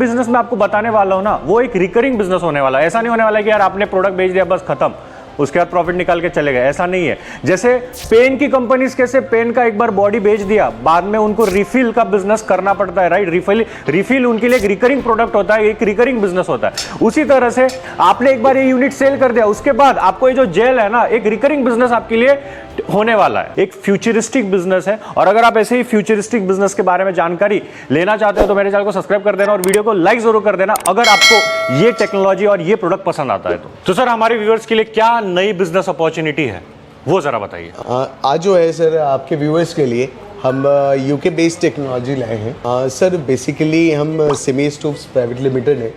Business में आपको बताने वाला हूं ना, वो एक रिकरिंग बिजनेस होने वाला है। ऐसा नहीं होने वाला है कि यार आपने प्रोडक्ट बेच दिया बस खत्म, उसके बाद प्रॉफिट निकाल के चले गए, ऐसा नहीं है। जैसे पेन की कंपनीज कैसे पेन का एक बार बॉडी बेच दिया, बाद में उनको रिफिल का बिजनेस करना पड़ता है, राइट। रिफिल उनके लिए एक रिकरिंग प्रोडक्ट होता है, एक रिकरिंग बिजनेस होता है। उसी तरह से आपने एक बार ये यूनिट सेल कर दिया, उसके बाद आपको ये जो जेल है ना, एक रिकरिंग बिजनेस आपके लिए होने वाला है, एक फ्यूचरिस्टिक बिजनेस है। और अगर आप ऐसे ही फ्यूचरिस्टिक बिजनेस के बारे में जानकारी लेना चाहते हो तो मेरे चैनल को सब्सक्राइब कर देना और वीडियो को लाइक जरूर कर देना अगर आपको ये टेक्नोलॉजी और ये प्रोडक्ट पसंद आता है तो सर हमारे व्यूअर्स के लिए क्या नई बिजनेस अपॉर्चुनिटी है वो जरा बताइए। आज जो है सर आपके व्यूअर्स के लिए हम यूके बेस्ड टेक्नोलॉजी लाए हैं। सर बेसिकली हम सिमी स्टोव्स प्राइवेट लिमिटेड है,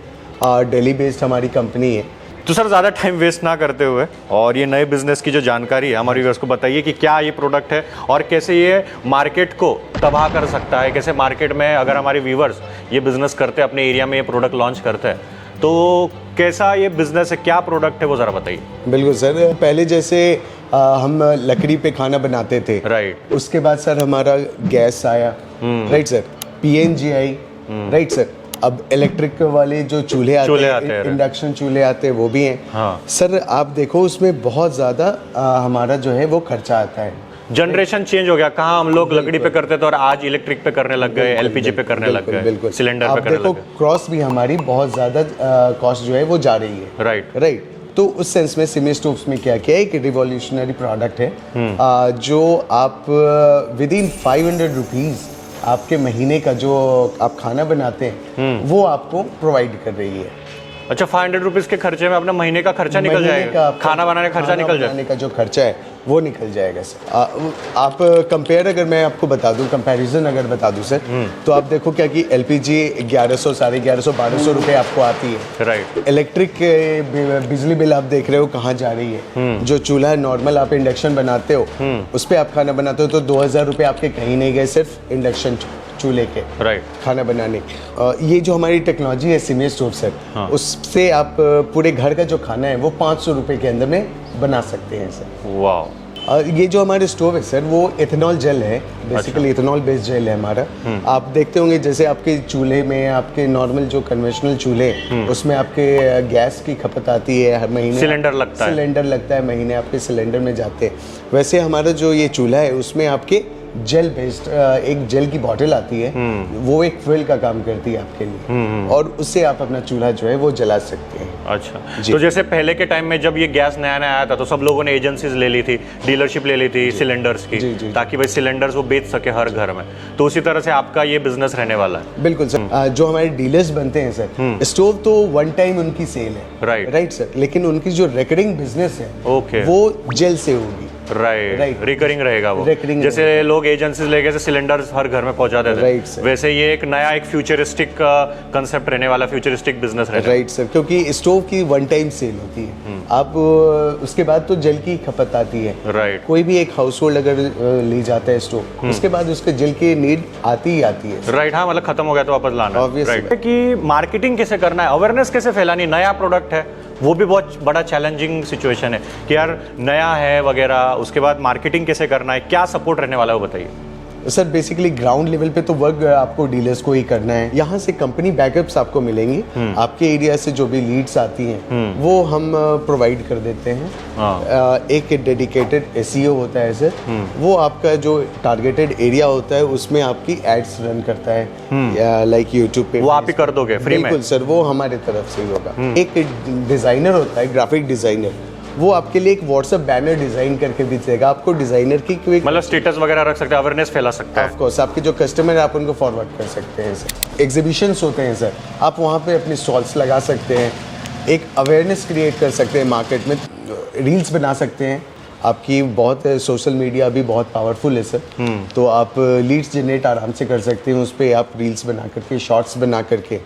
दिल्ली बेस्ड हमारी कंपनी है। तो सर ज़्यादा टाइम वेस्ट ना करते हुए और ये नए बिजनेस की जो जानकारी है हमारे व्यूअर्स को बताइए कि क्या ये प्रोडक्ट है और कैसे ये मार्केट को तबाह कर सकता है, कैसे मार्केट में अगर हमारे व्यूअर्स ये बिजनेस करते हैं, अपने एरिया में ये प्रोडक्ट लॉन्च करते हैं तो कैसा ये बिजनेस है, क्या प्रोडक्ट है वो ज़रा बताइए। बिल्कुल सर, पहले जैसे हम लकड़ी पे खाना बनाते थे, राइट। उसके बाद सर हमारा गैस आया, राइट सर, पीएनजी आई, राइट सर। अब इलेक्ट्रिक वाले जो चूल्हे आते हैं, इंडक्शन चूल्हे आते हैं, वो भी हैं। हाँ। सर आप देखो उसमें बहुत ज़्यादा हमारा जो है वो खर्चा आता है। जनरेशन चेंज हो गया, कहाँ हम लोग लकड़ी पे करते थे और आज इलेक्ट्रिक पे करने लग गए, एलपीजी पे करने लग गए, बिल्कुल सिलेंडर पे करने लग गए। क्रॉस भी हमारी बहुत ज़्यादा कॉस्ट जो है वो जा रही है, राइट। तो उस सेंस में सिमी स्टोव्स में क्या किया है, एक रिवॉल्यूशनरी प्रोडक्ट है जो आप विद इन 500 रुपीज़ आपके महीने का जो आप खाना बनाते हैं वो आपको प्रोवाइड कर रही है। अच्छा, 500 रुपीज़ के खर्चे में अपना महीने का खर्चा निकल जाएगा, खाना बनाने का खर्चा निकल जाएगा, खाने का जो खर्चा है वो निकल जाएगा सर। आप कंपेयर अगर मैं आपको बता दूं, कंपैरिजन अगर बता दूं सर, तो आप देखो क्या कि एलपीजी 1100, 1150, 1200 रुपए आपको आती है, राइट। इलेक्ट्रिक बिजली बिल आप देख रहे हो कहाँ जा रही है। जो चूल्हा नॉर्मल आप इंडक्शन बनाते हो उस पर आप खाना बनाते हो तो 2000 रुपये आपके कहीं नहीं गए सिर्फ इंडक्शन चूल्हे के, राइट, खाना बनाने। ये जो हमारी टेक्नोलॉजी है सिमी स्टोव सर, उससे आप पूरे घर का जो खाना है वो 500 रुपये के अंदर में बना सकते हैं सर। वाह। ये जो हमारे स्टोव है सर वो इथेनॉल जेल है, बेसिकली इथेनॉल बेस्ड जेल है हमारा। आप देखते होंगे जैसे आपके चूल्हे में, आपके नॉर्मल जो कन्वेंशनल चूल्हे उसमें आपके गैस की खपत आती है हर महीने, सिलेंडर लगता है महीने आपके सिलेंडर में जाते हैं। वैसे हमारा जो ये चूल्हा है उसमें आपके जेल बेस्ड एक जेल की बॉटल आती है, वो एक फ्यूल का काम करती है आपके लिए और उससे आप अपना चूल्हा जो है वो जला सकते हैं। अच्छा, तो जैसे पहले के टाइम में जब ये गैस नया नया आया था तो सब लोगों ने एजेंसीज ले ली थी, डीलरशिप ले ली थी सिलेंडर्स की, ताकि भाई सिलेंडर्स वो बेच सके हर घर में। तो उसी तरह से आपका ये बिजनेस रहने वाला है। बिल्कुल सर। जो हमारे डीलर्स बनते हैं सर, स्टोव तो वन टाइम उनकी सेल है, राइट सर, लेकिन उनकी जो रिकरिंग बिजनेस है वो जेल से होगी, राइट, रिकरिंग रहेगा वो। जैसे लोग एजेंसीज ले गए सिलेंडर्स हर घर में पहुंचा देते थे, वैसे ये एक नया एक फ्यूचरिस्टिक कंसेप्ट रहने वाला, फ्यूचरिस्टिक बिजनेस रहने, राइट सर। क्योंकि स्टोव की वन टाइम सेल होती है, आप उसके बाद तो जल की खपत आती है, राइट। कोई भी एक हाउस होल्ड अगर ले जाता है स्टोव, उसके बाद उसके जल की नीड आती ही आती है, राइट। हाँ, मतलब खत्म हो गया तो वापस लाना, राइट। कि मार्केटिंग कैसे करना है, अवेयरनेस कैसे फैलानी, नया प्रोडक्ट है वो भी बहुत बड़ा चैलेंजिंग सिचुएशन है कि यार नया है वगैरह, उसके बाद मार्केटिंग कैसे करना है, क्या सपोर्ट रहने वाला है वो बताइए। सर बेसिकली ग्राउंड लेवल पे तो वर्क आपको डीलर्स को ही करना है। यहाँ से कंपनी बैकअप्स आपको मिलेंगी, आपके एरिया से जो भी लीड्स आती हैं वो हम प्रोवाइड कर देते हैं। एक डेडिकेटेड एसईओ होता है सर, वो आपका जो टारगेटेड एरिया होता है उसमें आपकी एड्स रन करता है, लाइक यूट्यूब पे। वो आप ही कर दोगे फ्री में? बिल्कुल सर, वो हमारे तरफ से ही होगा। एक डिजाइनर होता है, ग्राफिक डिजाइनर, वो आपके लिए एक व्हाट्सएप बैनर डिजाइन करके भी देगा आपको। डिजाइनर की मतलब स्टेटस वगैरह रख सकते हैं, अवेयरनेस फैला सकता है। ऑफ कोर्स, आपके जो कस्टमर है आप उनको फॉरवर्ड कर सकते हैं सर। एग्जीबिशंस होते हैं सर, आप वहाँ पे अपने स्टॉल्स लगा सकते हैं, एक अवेयरनेस क्रिएट कर सकते हैं मार्केट में, रील्स बना सकते हैं। आपकी बहुत सोशल मीडिया अभी बहुत पावरफुल है सर, तो आप लीड्स जनरेट आराम से कर सकते हैं उस पर, आप रील्स बना करके, शॉर्ट्स बना करके,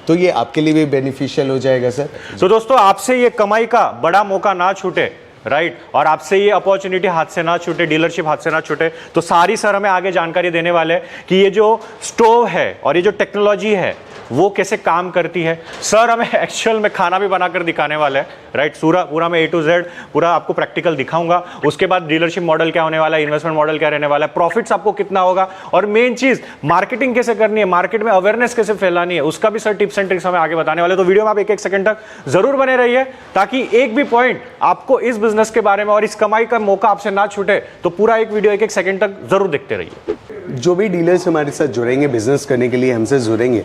तो ये आपके लिए भी बेनिफिशियल हो जाएगा सर। तो दोस्तों आपसे ये कमाई का बड़ा मौका ना छूटे राइट और आपसे ये अपॉर्चुनिटी हाथ से ना छूटे, डीलरशिप हाथ से ना छूटे, तो सारी सर हमें आगे जानकारी देने वाले हैं कि ये जो स्टोव है और ये जो टेक्नोलॉजी है वो कैसे काम करती है। सर हमें एक्चुअल में खाना भी बनाकर दिखाने वाले हैं, राइट। पूरा मैं A to Z पूरा आपको प्रैक्टिकल दिखाऊंगा। उसके बाद डीलरशिप मॉडल क्या होने वाला है, इन्वेस्टमेंट मॉडल क्या रहने वाला है, प्रॉफिट्स आपको कितना होगा, और मेन चीज मार्केटिंग कैसे करनी है, मार्केट में अवेयरनेस कैसे फैलानी है, उसका भी सर टिप्स एंड ट्रिक्स हमें आगे बताने वाले। तो वीडियो में आप एक सेकंड तक जरूर बने रहिए ताकि एक भी पॉइंट आपको इस बिजनेस के बारे में और इस कमाई का मौका आपसे ना छूटे। तो पूरा एक वीडियो एक सेकंड तक जरूर देखते रहिए। जो भी डीलर्स हमारे साथ जुड़ेंगे, बिजनेस करने के लिए हमसे जुड़ेंगे,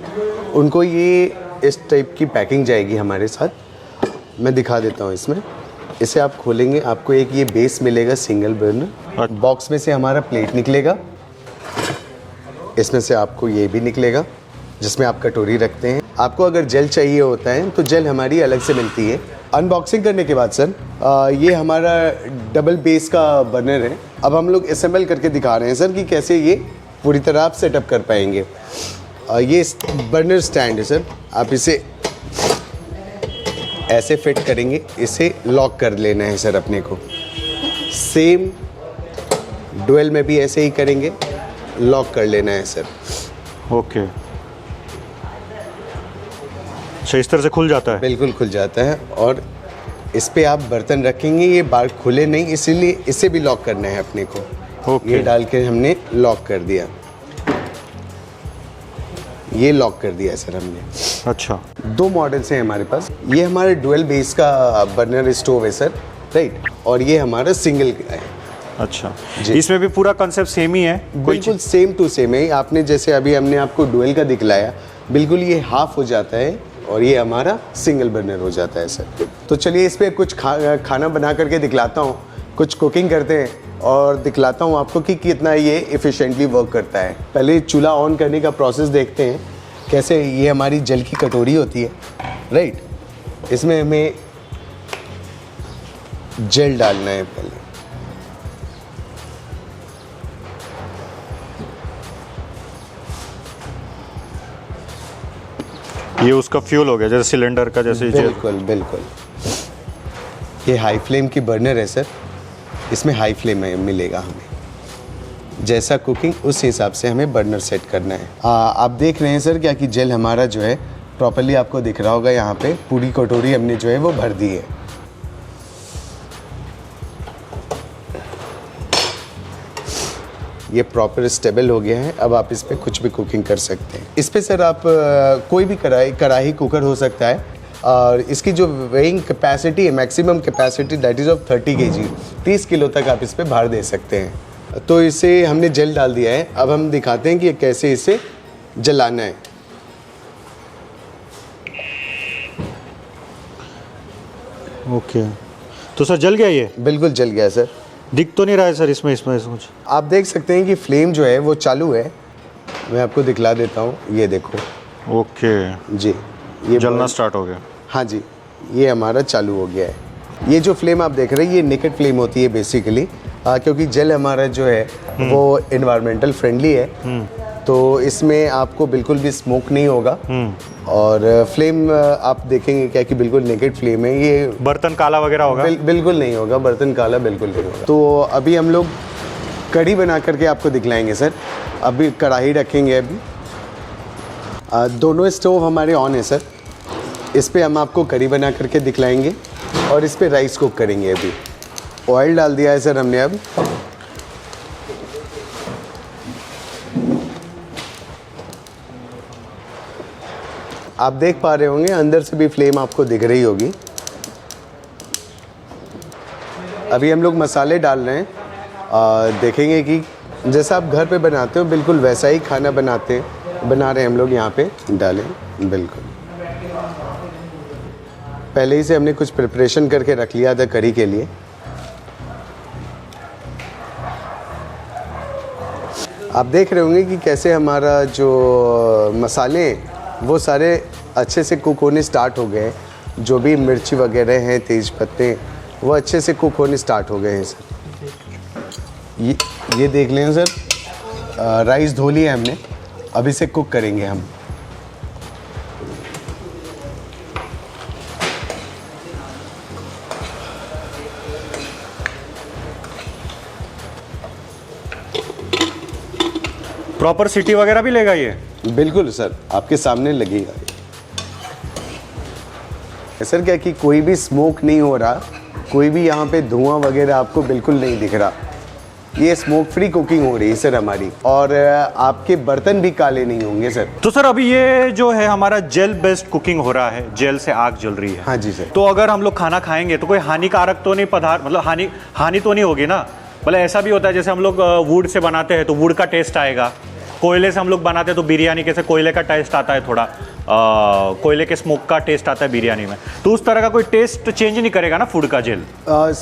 उनको ये इस टाइप की पैकिंग जाएगी हमारे साथ। मैं दिखा देता हूँ इसमें। इसे आप खोलेंगे, आपको एक ये बेस मिलेगा सिंगल बर्नर। बॉक्स में से हमारा प्लेट निकलेगा, इसमें से आपको ये भी निकलेगा जिसमें आप कटोरी रखते हैं। आपको अगर जेल चाहिए होता है तो जेल हमारी अलग से मिलती है। अनबॉक्सिंग करने के बाद सर ये हमारा डबल बेस का बर्नर है। अब हम लोग असेंबल करके दिखा रहे हैं सर कि कैसे ये पूरी तरह आप सेटअप कर पाएंगे। ये बर्नर स्टैंड है सर, आप इसे ऐसे फिट करेंगे, इसे लॉक कर लेना है सर अपने को। सेम डुअल में भी ऐसे ही करेंगे, लॉक कर लेना है सर। ओके अच्छा, इस तरह से खुल जाता है? बिल्कुल खुल जाता है। और इस पे आप बर्तन रखेंगे, ये बार खुले नहीं, इसीलिए इसे भी लॉक करना है अपने को। ओके। ये डाल के हमने लॉक कर दिया, ये लॉक कर दिया सर हमने। अच्छा, दो मॉडल्स हैं हमारे पास। ये हमारा डुअल बेस का बर्नर स्टोव है सर, राइट, और ये हमारा सिंगल है। अच्छा, इसमें भी पूरा कॉन्सेप्ट सेम ही है? बिल्कुल सेम टू सेम है। आपने जैसे अभी हमने आपको डुअल का दिखलाया, बिल्कुल ये हाफ हो जाता है और ये हमारा सिंगल बर्नर हो जाता है सर। तो चलिए इस पर कुछ खाना बना करके दिखलाता हूँ, कुछ कुकिंग करते हैं और दिखलाता हूँ आपको कि कितना ये एफिशिएंटली वर्क करता है। पहले चूल्हा ऑन करने का प्रोसेस देखते हैं कैसे। ये हमारी जल की कटोरी होती है, राइट, इसमें हमें जल डालना है पहले। ये उसका फ्यूल हो गया, जैसे सिलेंडर का, जैसे बिल्कुल बिल्कुल। ये हाई फ्लेम की बर्नर है सर, इसमें हाई फ्लेम मिलेगा हमें। जैसा कुकिंग उस हिसाब से हमें बर्नर सेट करना है। आप देख रहे हैं सर क्या कि जेल हमारा जो है प्रॉपर्ली आपको दिख रहा होगा। यहाँ पे पूरी कटोरी हमने जो है वो भर दी है। ये प्रॉपर स्टेबल हो गया है। अब आप इस पे कुछ भी कुकिंग कर सकते हैं। इस पे सर आप कोई भी कढ़ाई कुकर हो सकता है, और इसकी जो वेइंग कैपेसिटी है, maximum capacity that is of 30 kg, 30 kilo तक आप इस पे भार दे सकते हैं। तो इसे हमने जल डाल दिया है। अब हम दिखाते हैं कि कैसे इसे जलाना है। ओके, तो सर जल गया ये? बिल्कुल जल गया सर। दिख तो नहीं रहा है सर इसमें कुछ? आप देख सकते हैं कि फ्लेम जो है वो चालू है। मैं आपको दिखला देता हूँ, ये देखो। ओके जी, ये जलना स्टार्ट हो गया। हाँ जी, ये हमारा चालू हो गया है। ये जो फ्लेम आप देख रहे हैं ये नेकेड फ्लेम होती है बेसिकली, क्योंकि जेल हमारा जो है वो एनवायरमेंटल फ्रेंडली है, तो इसमें आपको बिल्कुल भी स्मोक नहीं होगा। और फ्लेम आप देखेंगे क्या कि बिल्कुल नेकेड फ्लेम है। ये बर्तन काला वगैरह होगा? बिल्कुल नहीं होगा, बर्तन काला बिल्कुल नहीं होगा। तो अभी हम लोग कढ़ी बना करके आपको दिखलाएंगे सर। अभी कढ़ाई रखेंगे। अभी दोनों स्टोव हमारे ऑन है सर। इस पे हम आपको कढ़ी बना करके दिखलाएंगे और इस पे राइस कुक करेंगे। अभी ऑयल डाल दिया है सर हमने। अब आप देख पा रहे होंगे अंदर से भी फ्लेम आपको दिख रही होगी। अभी हम लोग मसाले डाल रहे हैं। देखेंगे कि जैसा आप घर पे बनाते हो बिल्कुल वैसा ही खाना बना रहे हैं हम लोग। यहाँ पे डालें बिल्कुल। पहले ही से हमने कुछ प्रिपरेशन करके रख लिया था करी के लिए। आप देख रहे होंगे कि कैसे हमारा जो मसाले हैं वो सारे अच्छे से कुक होने स्टार्ट हो गए हैं। जो भी मिर्ची वगैरह हैं, तेज पत्ते, वो अच्छे से कुक होने स्टार्ट हो गए हैं सर। ये देख लें सर, राइस धो लिया हमने। अब इसे कुक करेंगे हम। प्रॉपर सीटी वगैरह भी लेगा ये? बिल्कुल सर, आपके सामने लगेगा। सर क्या कि कोई भी स्मोक नहीं हो रहा, कोई भी यहाँ पे धुआं वगैरह आपको बिल्कुल नहीं दिख रहा। ये स्मोक फ्री कुकिंग हो रही है सर हमारी, और आपके बर्तन भी काले नहीं होंगे सर। तो सर अभी ये जो है हमारा जेल बेस्ड कुकिंग हो रहा है, जेल से आग जल रही है। हाँ जी सर। तो अगर हम लोग खाना खाएंगे तो कोई हानिकारक तो नहीं पदार्थ, मतलब हानि तो नहीं होगी ना? मतलब ऐसा भी होता है जैसे हम लोग वुड से बनाते हैं तो वुड का टेस्ट आएगा, कोयले से हम लोग बनाते हैं तो बिरयानी कैसे कोयले का टेस्ट आता है, थोड़ा कोयले के स्मोक का टेस्ट आता है बिरयानी में, तो उस तरह का कोई टेस्ट चेंज नहीं करेगा ना फूड का जेल?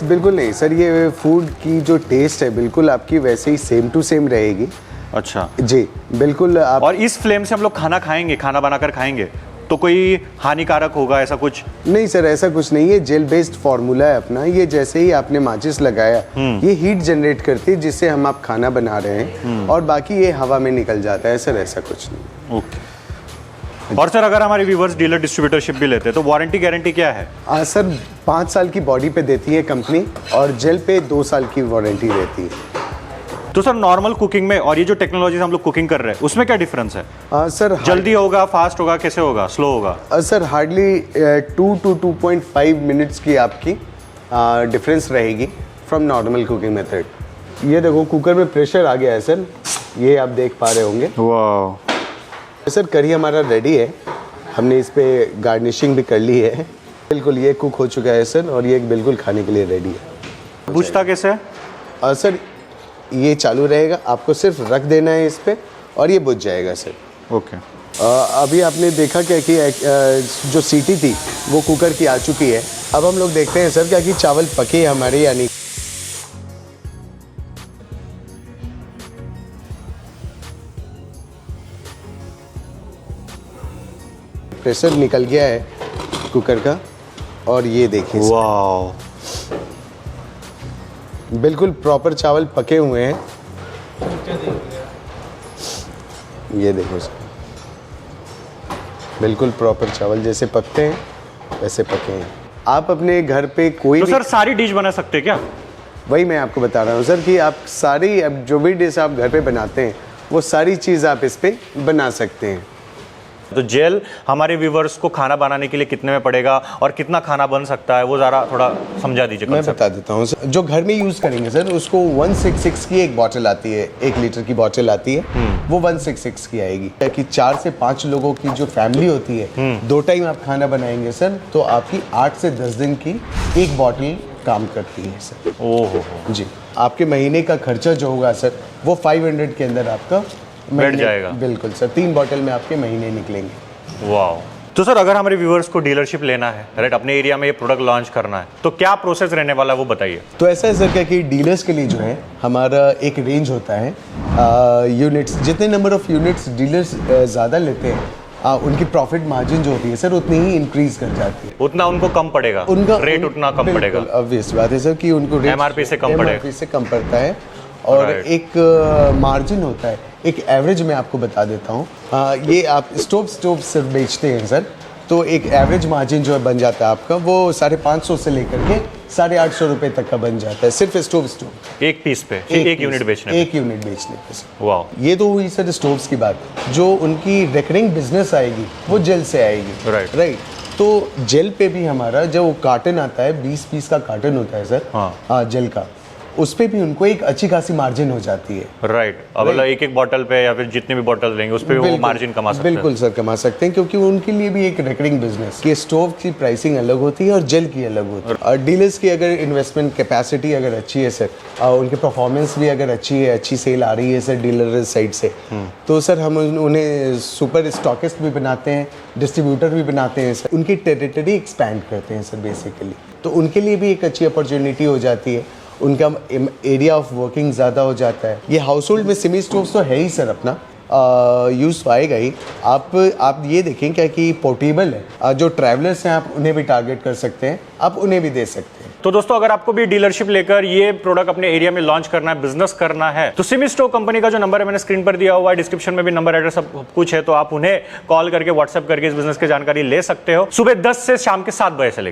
बिल्कुल नहीं सर, ये फूड की जो टेस्ट है बिल्कुल आपकी वैसे ही सेम टू सेम रहेगी। अच्छा जी बिल्कुल। आप और इस फ्लेम से हम लोग खाना खाएंगे, खाना बनाकर खाएंगे तो कोई हानिकारक होगा ऐसा कुछ? नहीं सर, ऐसा कुछ नहीं है। जेल बेस्ड फार्मूला है अपना। ये जैसे ही आपने माचिस लगाया, ये हीट जनरेट करती है जिससे हम आप खाना बना रहे हैं, और बाकी ये हवा में निकल जाता है सर, ऐसा कुछ नहीं। ओके। और सर अगर हमारे व्यूवर्स डीलर डिस्ट्रीब्यूटरशिप भी लेते हैं तो वारंटी गारंटी क्या है? सर 5 साल की बॉडी पे देती है कंपनी, और जेल पे 2 साल की वारंटी रहती है। तो सर नॉर्मल कुकिंग में और ये जो टेक्नोलॉजी हम लोग कुकिंग कर रहे हैं उसमें क्या डिफरेंस है? सर जल्दी होगा, फास्ट होगा, कैसे होगा, स्लो होगा? सर हार्डली 2 to 2.5 मिनट्स की आपकी डिफरेंस रहेगी फ्रॉम नॉर्मल कुकिंग मेथड। ये देखो कुकर में प्रेशर आ गया है सर, ये आप देख पा रहे होंगे। वाह सर करी हमारा रेडी है, हमने इस पे गार्निशिंग भी कर ली है। बिल्कुल ये कुक हो चुका है सर, और ये बिल्कुल खाने के लिए रेडी है। बुझता कैसे है? सर ये चालू रहेगा, आपको सिर्फ रख देना है इस पे और ये बुझ जाएगा सर। ओके। अभी आपने देखा क्या कि जो सीटी थी वो कुकर की आ चुकी है। अब हम लोग देखते हैं सर क्या कि चावल पके हमारे या नहीं। प्रेशर निकल गया है कुकर का, और ये देखिए सर, वाह बिल्कुल प्रॉपर चावल पके हुए हैं। ये देखो सर, बिल्कुल प्रॉपर चावल जैसे पकते हैं वैसे पके हैं। आप अपने घर पे कोई तो भी सर सारी डिश बना सकते हैं क्या? वही मैं आपको बता रहा हूँ सर कि आप सारी, अब जो भी डिश आप घर पे बनाते हैं वो सारी चीज़ आप इस पे बना सकते हैं। तो जेल हमारे व्यूवर्स को खाना बनाने के लिए कितने में पड़ेगा और कितना खाना बन सकता है वो ज़रा थोड़ा समझा दीजिए। मैं बता देता हूँ सर, जो घर में यूज़ करेंगे सर उसको 166 की एक बॉटल आती है, 1 लीटर की बॉटल आती है, वो 166 की आएगी। कि 4 से 5 लोगों की जो फैमिली होती है, 2 टाइम आप खाना बनाएंगे सर, तो आपकी 8 से 10 दिन की एक बॉटल काम करती है सर। ओहो जी, आपके महीने का खर्चा जो होगा सर वो 500 के अंदर आपका बैठ जाएगा। बिल्कुल सर, 3 बॉटल में आपके महीने निकलेंगे। वाह। तो सर अगर हमारे व्यूवर्स को डीलरशिप लेना है, राइट, अपने एरिया में ये प्रोडक्ट लॉन्च करना है, तो क्या प्रोसेस रहने वाला है वो बताइए। तो ऐसा है सर क्या कि डीलर्स के लिए जो है हमारा एक रेंज होता है यूनिट्स, जितने नंबर ऑफ यूनिट्स डीलर्स ज़्यादा लेते हैं उनकी प्रॉफिट मार्जिन जो होती है सर उतनी ही इंक्रीज कर जाती है, उतना उनको कम पड़ेगा, उनका रेट उतना कम पड़ेगा। ऑब्वियस बात है सर कि उनको MRP से कम पड़ेगा, MRP से कम पड़ता है। और एक मार्जिन होता है, एक एवरेज मैं आपको बता देता हूँ। ये आप स्टोव सिर्फ बेचते हैं सर, तो एक एवरेज मार्जिन जो है बन जाता है आपका वो 550 से लेकर के 850 रुपए तक का बन जाता है, सिर्फ स्टोव एक पीस पे, एक यूनिट बेचने पे। एक यूनिट बेचने पे सर। वाह। ये तो हुई सर स्टोव्स की बात। जो उनकी रिकरिंग बिजनेस आएगी वो जेल से आएगी। राइट। तो जेल पे भी हमारा जो कार्टन आता है, 20 पीस का कार्टन होता है सर, हाँ जेल का, उस पे भी उनको एक अच्छी खासी मार्जिन हो जाती है। राइट। अब मतलब एक बॉटल पे या फिर जितने भी बॉटल लेंगे उस पे वो मार्जिन कमा सकते हैं। बिल्कुल सर कमा सकते हैं, क्योंकि उनके लिए भी एक रिकरिंग बिजनेस कि स्टोव की प्राइसिंग अलग होती है और जेल की अलग होती है। और डीलर्स की अगर इन्वेस्टमेंट कैपेसिटी अगर अच्छी है सर, उनकी परफॉर्मेंस भी अगर अच्छी है, अच्छी सेल आ रही है सर डीलर साइड से, तो सर हम उन्हें सुपर स्टॉकिस्ट भी बनाते हैं, डिस्ट्रीब्यूटर भी बनाते हैं सर, उनकी टेरिटरी एक्सपैंड करते हैं सर बेसिकली। तो उनके लिए भी एक अच्छी अपॉर्चुनिटी हो जाती है, उनका एरिया ऑफ वर्किंग ज़्यादा हो जाता है। ये हाउस होल्ड में सेमी स्टोव्स तो है ही सर अपना, यूज़ तो आएगा ही। आप ये देखें क्या कि पोर्टेबल है, जो ट्रैवलर्स हैं आप उन्हें भी टारगेट कर सकते हैं, आप उन्हें भी दे सकते हैं। तो दोस्तों अगर आपको भी डीलरशिप लेकर ये प्रोडक्ट अपने एरिया में लॉन्च करना है, बिजनेस करना है, तो सिमी स्टोव कंपनी का जो नंबर है मैंने स्क्रीन पर दिया हुआ है, डिस्क्रिप्शन में भी नंबर एड्रेस सब कुछ है, तो आप उन्हें कॉल करके व्हाट्सएप करके इस बिजनेस की जानकारी ले सकते हो। सुबह 10 से शाम के 7 बजे से लेकर